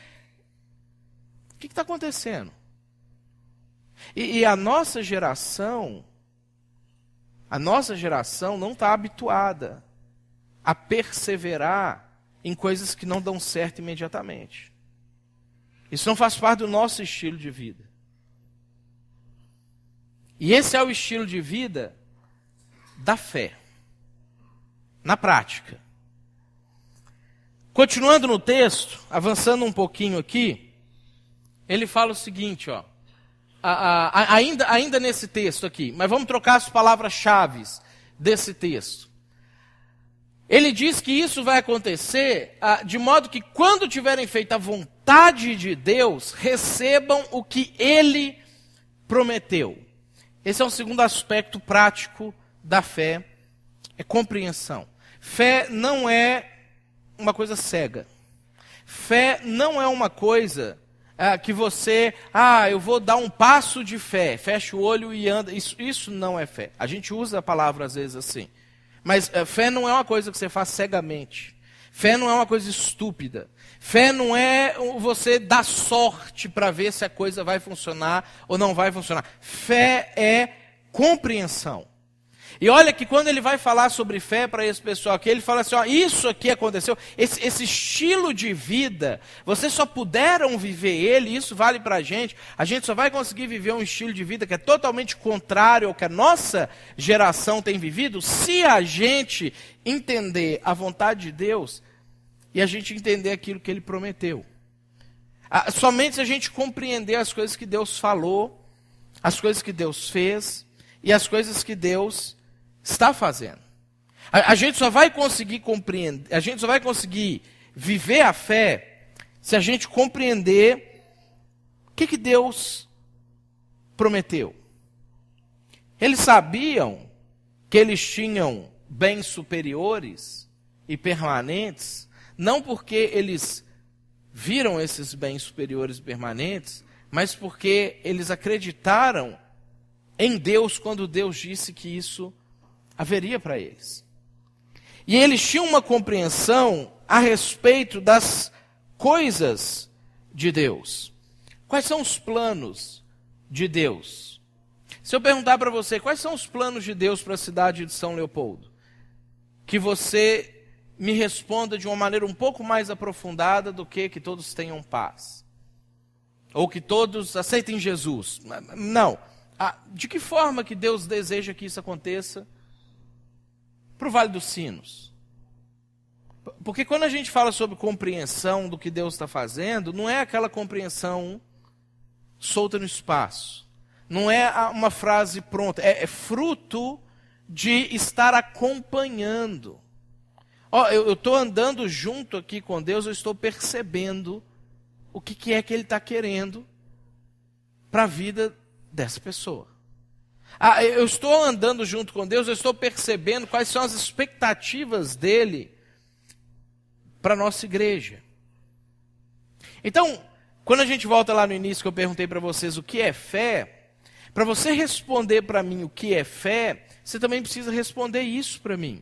o que está acontecendo? E a nossa geração não está habituada a perseverar em coisas que não dão certo imediatamente. Isso não faz parte do nosso estilo de vida. E esse é o estilo de vida da fé, na prática. Continuando no texto, avançando um pouquinho aqui, ele fala o seguinte, ó. Ainda nesse texto aqui, mas vamos trocar as palavras-chave desse texto. Ele diz que isso vai acontecer de modo que quando tiverem feito a vontade de Deus, recebam o que Ele prometeu. Esse é um segundo aspecto prático da fé, é compreensão. Fé não é uma coisa cega. Fé não é uma coisa que você, eu vou dar um passo de fé, fecha o olho e anda. Isso não é fé. A gente usa a palavra às vezes assim. Mas fé não é uma coisa que você faz cegamente. Fé não é uma coisa estúpida. Fé não é você dar sorte para ver se a coisa vai funcionar ou não vai funcionar. Fé é compreensão. E olha que quando ele vai falar sobre fé para esse pessoal aqui, ele fala assim, ó, isso aqui aconteceu, esse estilo de vida, vocês só puderam viver ele, isso vale para a gente só vai conseguir viver um estilo de vida que é totalmente contrário ao que a nossa geração tem vivido, se a gente entender a vontade de Deus e a gente entender aquilo que Ele prometeu. Somente se a gente compreender as coisas que Deus falou, as coisas que Deus fez e as coisas que Deus está fazendo. A gente só vai conseguir compreender, a gente só vai conseguir viver a fé se a gente compreender o que Deus prometeu. Eles sabiam que eles tinham bens superiores e permanentes, não porque eles viram esses bens superiores e permanentes, mas porque eles acreditaram em Deus quando Deus disse que isso haveria para eles. E eles tinham uma compreensão a respeito das coisas de Deus. Quais são os planos de Deus? Se eu perguntar para você, quais são os planos de Deus para a cidade de São Leopoldo? Que você me responda de uma maneira um pouco mais aprofundada do que todos tenham paz. Ou que todos aceitem Jesus. Não. De que forma que Deus deseja que isso aconteça? Para o Vale dos Sinos. Porque quando a gente fala sobre compreensão do que Deus está fazendo, não é aquela compreensão solta no espaço. Não é uma frase pronta. É fruto de estar acompanhando. Eu estou andando junto aqui com Deus, eu estou percebendo o que é que Ele está querendo para a vida dessa pessoa. Eu estou andando junto com Deus, eu estou percebendo quais são as expectativas dEle para a nossa igreja. Então, quando a gente volta lá no início que eu perguntei para vocês o que é fé, para você responder para mim o que é fé, você também precisa responder isso para mim.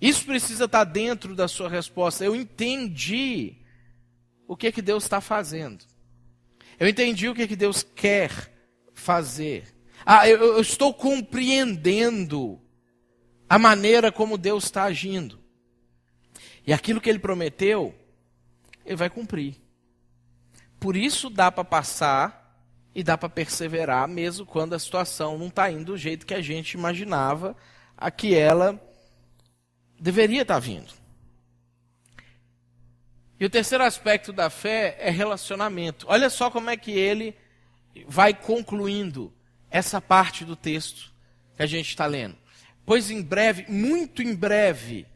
Isso precisa estar dentro da sua resposta. Eu entendi o que Deus está fazendo. Eu entendi o que Deus quer fazer. Eu estou compreendendo a maneira como Deus está agindo. E aquilo que Ele prometeu, Ele vai cumprir. Por isso dá para passar e dá para perseverar, mesmo quando a situação não está indo do jeito que a gente imaginava a que ela deveria estar vindo. E o terceiro aspecto da fé é relacionamento. Olha só como é que ele vai concluindo essa parte do texto que a gente está lendo. Pois em breve, muito em breve,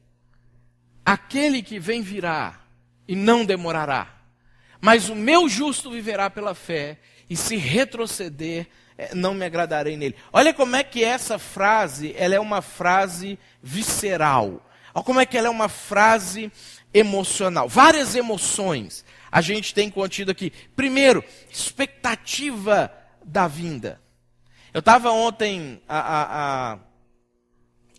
aquele que vem virá e não demorará. Mas o meu justo viverá pela fé, e se retroceder, não me agradarei nele. Olha como é que essa frase, ela é uma frase visceral. Olha como é que ela é uma frase emocional. Várias emoções a gente tem contido aqui. Primeiro, expectativa da vinda. Eu estava ontem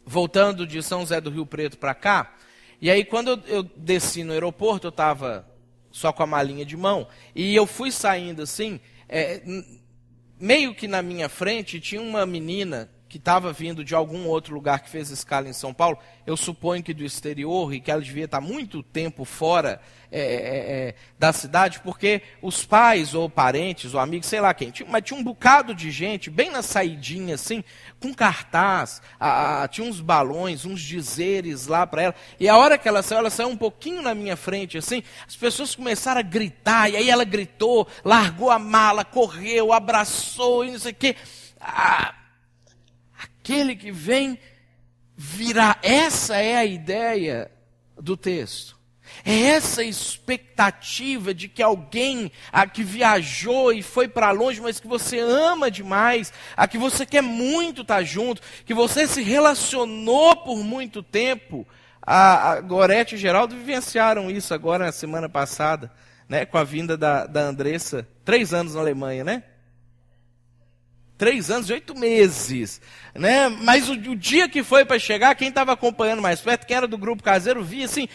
voltando de São José do Rio Preto para cá, e aí quando eu desci no aeroporto, eu estava só com a malinha de mão, e eu fui saindo assim, meio que na minha frente tinha uma menina que estava vindo de algum outro lugar que fez escala em São Paulo, eu suponho que do exterior, e que ela devia estar muito tempo fora da cidade, porque os pais, ou parentes, ou amigos, sei lá quem, mas tinha um bocado de gente, bem na saidinha assim, com cartaz, tinha uns balões, uns dizeres lá para ela, e a hora que ela saiu um pouquinho na minha frente assim, as pessoas começaram a gritar, e aí ela gritou, largou a mala, correu, abraçou, e não sei o quê. Aquele que vem virá. Essa é a ideia do texto. É essa expectativa de que alguém que viajou e foi para longe, mas que você ama demais, que você quer muito estar junto, que você se relacionou por muito tempo. A Gorete e Geraldo vivenciaram isso agora na semana passada, né, com a vinda da Andressa, 3 anos na Alemanha, né? 3 anos e 8 meses, né? Mas o dia que foi para chegar, quem estava acompanhando mais perto, quem era do grupo caseiro, via assim,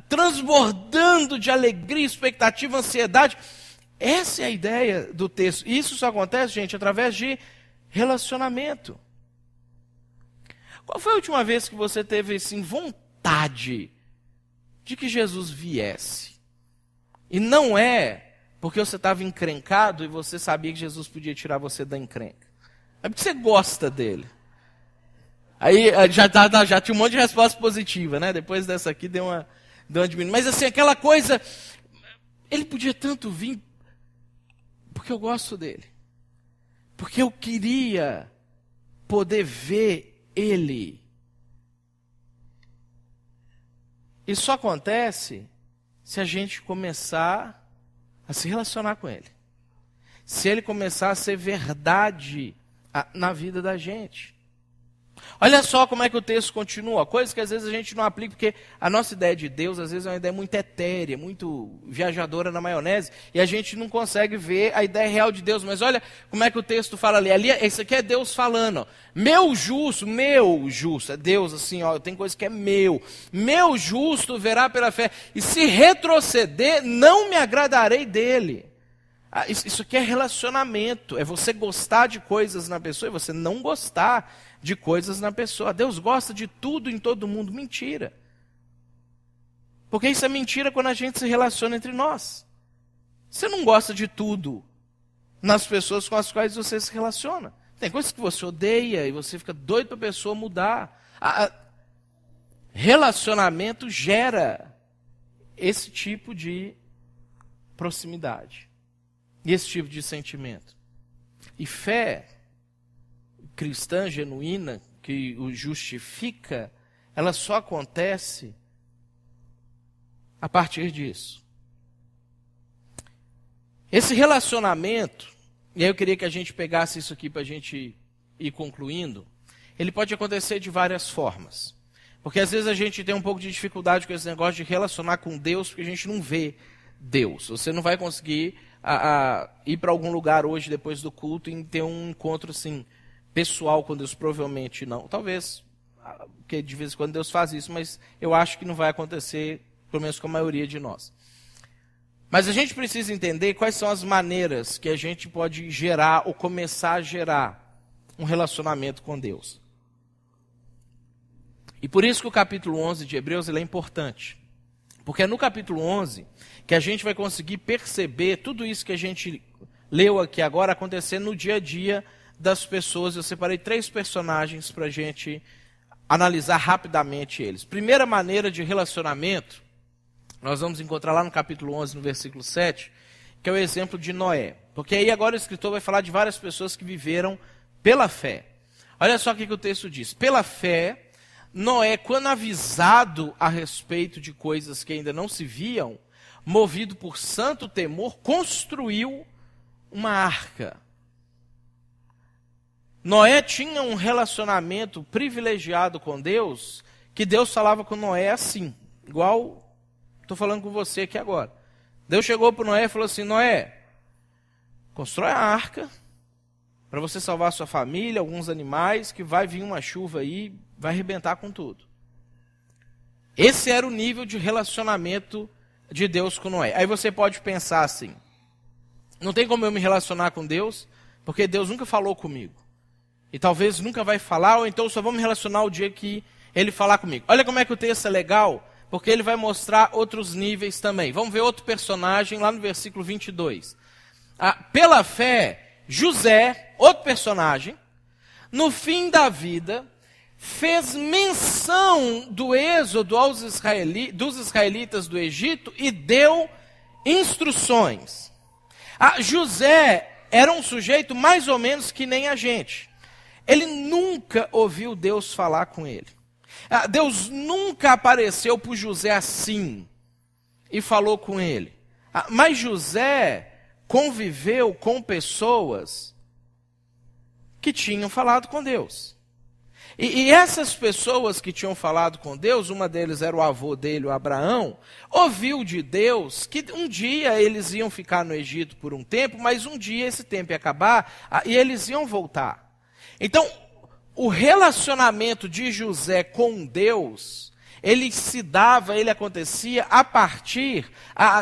transbordando de alegria, expectativa, ansiedade. Essa é a ideia do texto. E isso só acontece, gente, através de relacionamento. Qual foi a última vez que você teve assim, vontade de que Jesus viesse? E não é porque você estava encrencado e você sabia que Jesus podia tirar você da encrenca. É porque você gosta dele. Aí já tinha um monte de resposta positiva, né? Depois dessa aqui deu uma diminuída. Mas assim, aquela coisa, ele podia tanto vir porque eu gosto dele. Porque eu queria poder ver ele. Isso só acontece se a gente começar a se relacionar com ele. Se ele começar a ser verdade na vida da gente. Olha só como é que o texto continua. Coisas que às vezes a gente não aplica, porque a nossa ideia de Deus, às vezes é uma ideia muito etérea, muito viajadora na maionese, e a gente não consegue ver a ideia real de Deus. Mas olha como é que o texto fala ali. Isso aqui é Deus falando. Ó. Meu justo, é Deus assim, ó, tem coisa que é meu justo verá pela fé, e se retroceder, não me agradarei dele. Isso aqui é relacionamento, é você gostar de coisas na pessoa e você não gostar de coisas na pessoa. Deus gosta de tudo em todo mundo. Mentira. Porque isso é mentira quando a gente se relaciona entre nós. Você não gosta de tudo nas pessoas com as quais você se relaciona. Tem coisas que você odeia e você fica doido para a pessoa mudar. Relacionamento gera esse tipo de proximidade. E esse tipo de sentimento. E fé cristã genuína, que o justifica, ela só acontece a partir disso. Esse relacionamento, e aí eu queria que a gente pegasse isso aqui para a gente ir concluindo, ele pode acontecer de várias formas. Porque às vezes a gente tem um pouco de dificuldade com esse negócio de relacionar com Deus, porque a gente não vê Deus. Você não vai conseguir ir para algum lugar hoje, depois do culto, e ter um encontro assim, pessoal com Deus. Provavelmente não. Talvez, porque de vez em quando Deus faz isso, mas eu acho que não vai acontecer, pelo menos com a maioria de nós. Mas a gente precisa entender quais são as maneiras que a gente pode gerar ou começar a gerar um relacionamento com Deus. E por isso que o capítulo 11 de Hebreus ele é importante. Porque é no capítulo 11 que a gente vai conseguir perceber tudo isso que a gente leu aqui agora acontecer no dia a dia das pessoas. Eu separei 3 personagens para a gente analisar rapidamente eles. Primeira maneira de relacionamento Nós vamos encontrar lá no capítulo 11, no versículo 7, que é o exemplo de Noé. Porque aí agora o escritor vai falar de várias pessoas que viveram pela fé. Olha só o que o texto diz. Pela fé, Noé, quando avisado a respeito de coisas que ainda não se viam, movido por santo temor, construiu uma arca. Noé tinha um relacionamento privilegiado com Deus, que Deus falava com Noé assim, igual estou falando com você aqui agora. Deus chegou para Noé e falou assim: Noé, constrói a arca para você salvar a sua família, alguns animais, que vai vir uma chuva aí, vai arrebentar com tudo. Esse era o nível de relacionamento de Deus com Noé. Aí você pode pensar assim: não tem como eu me relacionar com Deus, porque Deus nunca falou comigo. E talvez nunca vai falar, ou então só vou me relacionar o dia que Ele falar comigo. Olha como é que o texto é legal, porque ele vai mostrar outros níveis também. Vamos ver outro personagem lá no versículo 22. Pela fé, José, outro personagem, no fim da vida, fez menção do êxodo dos israelitas do Egito e deu instruções. José era um sujeito mais ou menos que nem a gente. Ele nunca ouviu Deus falar com ele. Deus nunca apareceu para José assim e falou com ele. Mas José conviveu com pessoas que tinham falado com Deus. E essas pessoas que tinham falado com Deus, uma deles era o avô dele, o Abraão, ouviu de Deus que um dia eles iam ficar no Egito por um tempo, mas um dia esse tempo ia acabar e eles iam voltar. Então, o relacionamento de José com Deus, ele acontecia a partir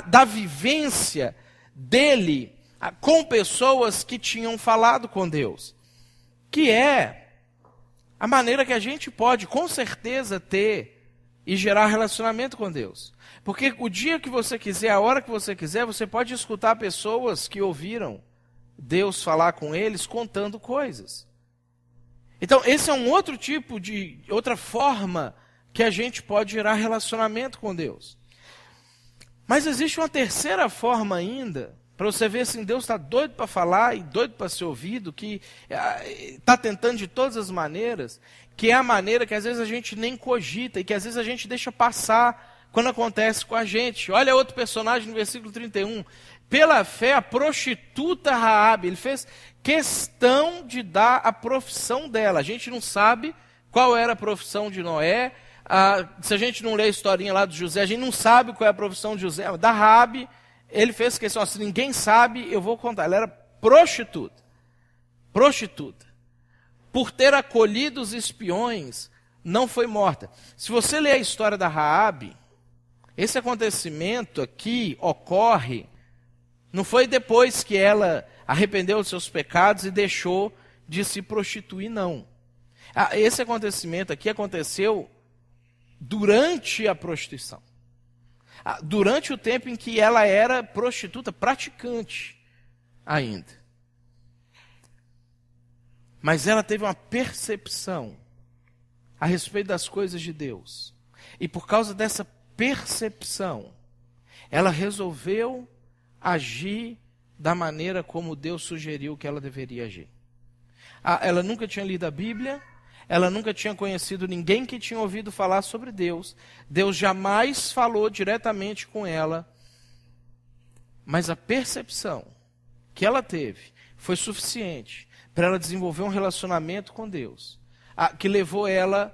da vivência dele com pessoas que tinham falado com Deus. Que é a maneira que a gente pode, com certeza, ter e gerar relacionamento com Deus. Porque o dia que você quiser, a hora que você quiser, você pode escutar pessoas que ouviram Deus falar com eles, contando coisas. Então, esse é um outro tipo outra forma que a gente pode gerar relacionamento com Deus. Mas existe uma terceira forma ainda, para você ver assim, Deus está doido para falar e doido para ser ouvido, que está tentando de todas as maneiras, que é a maneira que às vezes a gente nem cogita e que às vezes a gente deixa passar quando acontece com a gente. Olha outro personagem no versículo 31. Pela fé, a prostituta Raabe, ele fez questão de dar a profissão dela. A gente não sabe qual era a profissão de Noé. Se a gente não lê a historinha lá do José, a gente não sabe qual é a profissão de José. Da Raabe, ele fez questão, se ninguém sabe, eu vou contar. Ela era prostituta. Prostituta. Por ter acolhido os espiões, não foi morta. Se você ler a história da Raabe, esse acontecimento aqui ocorre, não foi depois que ela arrependeu dos seus pecados e deixou de se prostituir, não. Esse acontecimento aqui aconteceu durante a prostituição. Durante o tempo em que ela era prostituta, praticante ainda. Mas ela teve uma percepção a respeito das coisas de Deus. E por causa dessa percepção, ela resolveu agir da maneira como Deus sugeriu que ela deveria agir. Ela nunca tinha lido a Bíblia, ela nunca tinha conhecido ninguém que tinha ouvido falar sobre Deus. Deus jamais falou diretamente com ela, mas a percepção que ela teve foi suficiente para ela desenvolver um relacionamento com Deus, que levou ela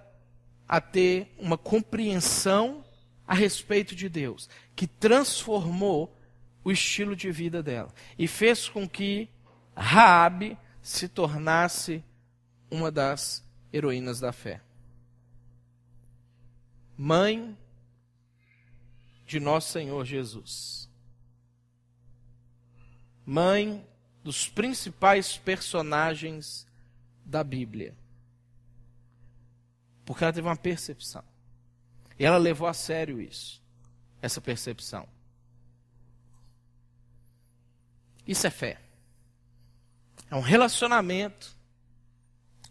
a ter uma compreensão a respeito de Deus, que transformou o estilo de vida dela e fez com que Raabe se tornasse uma das heroínas da fé. Mãe de nosso Senhor Jesus. Mãe dos principais personagens da Bíblia. Porque ela teve uma percepção. E ela levou a sério isso, essa percepção. Isso é fé. É um relacionamento,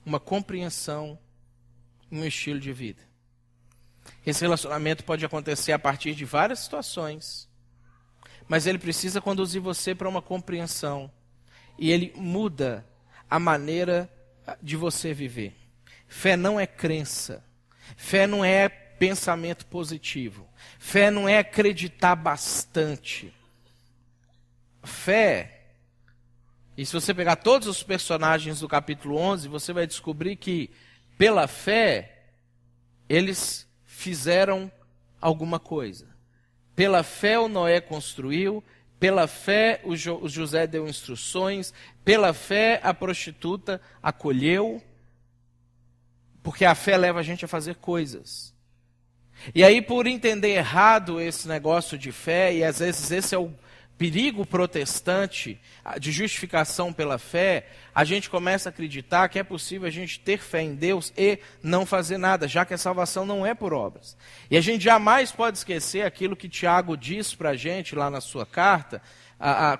uma compreensão, um estilo de vida. Esse relacionamento pode acontecer a partir de várias situações, mas ele precisa conduzir você para uma compreensão. E ele muda a maneira de você viver. Fé não é crença. Fé não é pensamento positivo. Fé não é acreditar bastante. Fé, e se você pegar todos os personagens do capítulo 11, você vai descobrir que, pela fé, eles fizeram alguma coisa. Pela fé o Noé construiu, pela fé o José deu instruções, pela fé a prostituta acolheu, porque a fé leva a gente a fazer coisas. E aí, por entender errado esse negócio de fé, e às vezes esse é o perigo protestante de justificação pela fé, a gente começa a acreditar que é possível a gente ter fé em Deus e não fazer nada, já que a salvação não é por obras. E a gente jamais pode esquecer aquilo que Tiago diz para a gente lá na sua carta,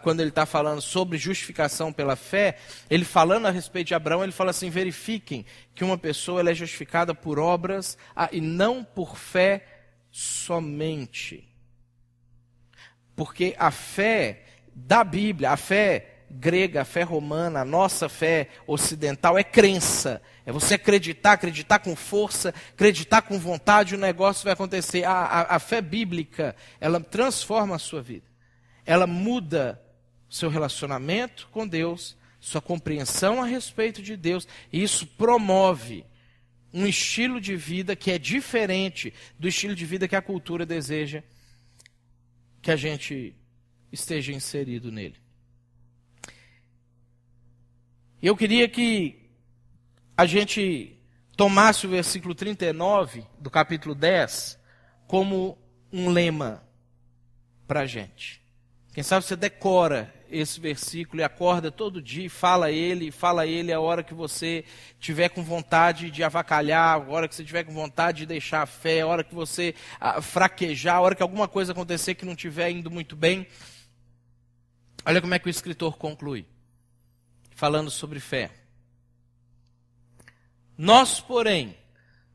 quando ele está falando sobre justificação pela fé, ele falando a respeito de Abraão, ele fala assim: verifiquem que uma pessoa ela é justificada por obras e não por fé somente. Porque a fé da Bíblia, a fé grega, a fé romana, a nossa fé ocidental é crença. É você acreditar com força, acreditar com vontade, o negócio vai acontecer. A fé bíblica, ela transforma a sua vida. Ela muda seu relacionamento com Deus, sua compreensão a respeito de Deus. E isso promove um estilo de vida que é diferente do estilo de vida que a cultura deseja que a gente esteja inserido nele. Eu queria que a gente tomasse o versículo 39 do capítulo 10 como um lema para a gente. Quem sabe você decora esse versículo e acorda todo dia e fala ele a hora que você tiver com vontade de avacalhar, a hora que você tiver com vontade de deixar a fé, a hora que você fraquejar, a hora que alguma coisa acontecer que não estiver indo muito bem. Olha como é que o escritor conclui, falando sobre fé. Nós, porém,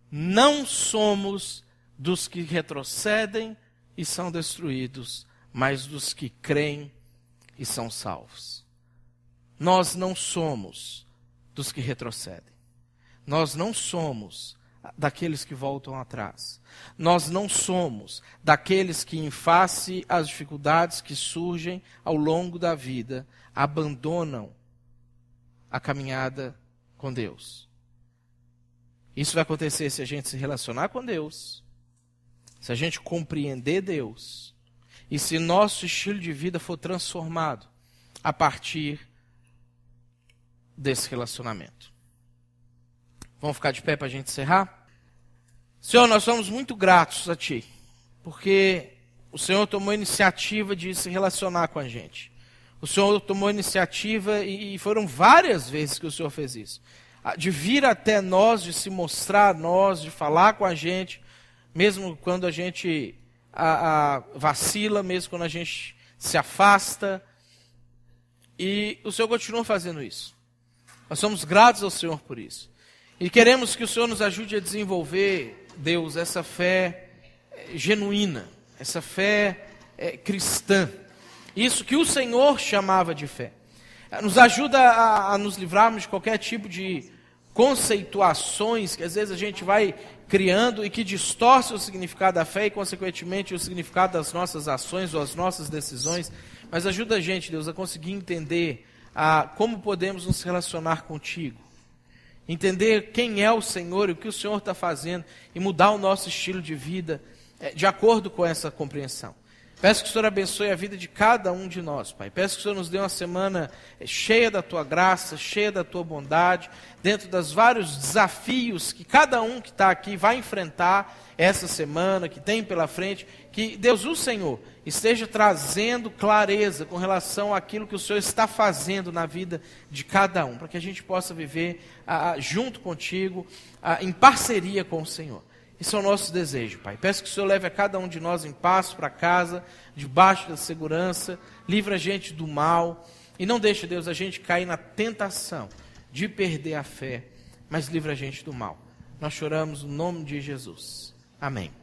não somos dos que retrocedem e são destruídos, mas dos que creem e são salvos. Nós não somos dos que retrocedem. Nós não somos daqueles que voltam atrás. Nós não somos daqueles que, em face às dificuldades que surgem ao longo da vida, abandonam a caminhada com Deus. Isso vai acontecer se a gente se relacionar com Deus, se a gente compreender Deus, e se nosso estilo de vida for transformado a partir desse relacionamento. Vamos ficar de pé para a gente encerrar? Senhor, nós somos muito gratos a Ti, porque o Senhor tomou a iniciativa de se relacionar com a gente. O Senhor tomou a iniciativa, e foram várias vezes que o Senhor fez isso, de vir até nós, de se mostrar a nós, de falar com a gente, mesmo quando a gente vacila, mesmo quando a gente se afasta, e o Senhor continua fazendo isso. Nós somos gratos ao Senhor por isso, e queremos que o Senhor nos ajude a desenvolver, Deus, essa fé genuína, essa fé cristã, isso que o Senhor chamava de fé. Nos ajuda a nos livrarmos de qualquer tipo de conceituações que às vezes a gente vai criando e que distorce o significado da fé e, consequentemente, o significado das nossas ações ou as nossas decisões. Mas ajuda a gente, Deus, a conseguir entender como podemos nos relacionar contigo. Entender quem é o Senhor e o que o Senhor está fazendo e mudar o nosso estilo de vida de acordo com essa compreensão. Peço que o Senhor abençoe a vida de cada um de nós, Pai. Peço que o Senhor nos dê uma semana cheia da Tua graça, cheia da Tua bondade, dentro dos vários desafios que cada um que está aqui vai enfrentar essa semana, que tem pela frente. Que Deus, o Senhor, esteja trazendo clareza com relação àquilo que o Senhor está fazendo na vida de cada um, para que a gente possa viver junto contigo, em parceria com o Senhor. Esse é o nosso desejo, Pai. Peço que o Senhor leve a cada um de nós em paz para casa, debaixo da segurança, livra a gente do mal, e não deixe, Deus, a gente cair na tentação de perder a fé, mas livra a gente do mal. Nós choramos no nome de Jesus. Amém.